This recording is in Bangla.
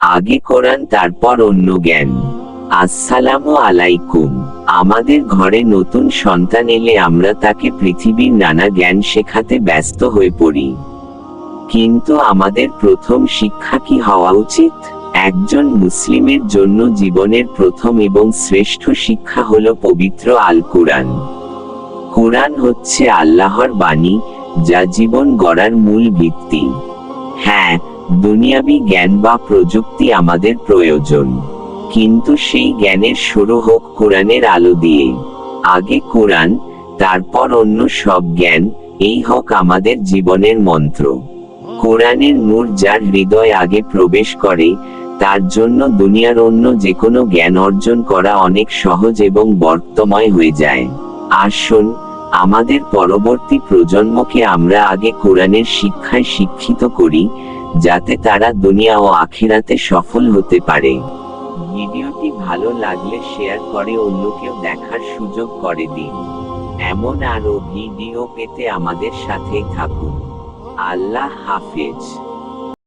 আগে কোরআন তারপর অন্য জ্ঞান। আসসালামু আলাইকুম। আমাদের ঘরে নতুন সন্তান এলে আমরা তাকে পৃথিবীর নানা জ্ঞান শেখাতে ব্যস্ত হয়ে পড়ি। কিন্তু আমাদের প্রথম শিক্ষা কি হওয়া উচিত? একজন মুসলিমের জন্য জীবনের প্রথম এবং শ্রেষ্ঠ শিক্ষা হলো পবিত্র আল কুরআন। কুরআন হচ্ছে আল্লাহর বাণী, যা জীবন গড়ার মূল ভিত্তি। হ্যাঁ, দুনিয়াবি জ্ঞান বা প্রযুক্তি আমাদের প্রয়োজন, কিন্তু সেই জ্ঞানের শুরু হোক কোরআনের আলো দিয়ে। আগে কোরআন, তারপর অন্য সব জ্ঞান, এই হোক আমাদের জীবনের মন্ত্র। কোরআনের নূর যার হৃদয় আগে প্রবেশ করে, তার জন্য দুনিয়ার অন্য যে কোনো জ্ঞান অর্জন করা অনেক সহজ এবং বর্তময় হয়ে যায়। আসুন, আমাদের পরবর্তী প্রজন্মকে আমরা আগে কোরআনের শিক্ষায় শিক্ষিত করি, যাতে তারা দুনিয়া ও আখিরাতে সফল হতে পারে। ভিডিওটি ভালো লাগলে শেয়ার করে অন্যকেও দেখার সুযোগ করে দিন। এমন আরো ভিডিও পেতে আমাদের সাথেই থাকুন। আল্লাহ হাফেজ।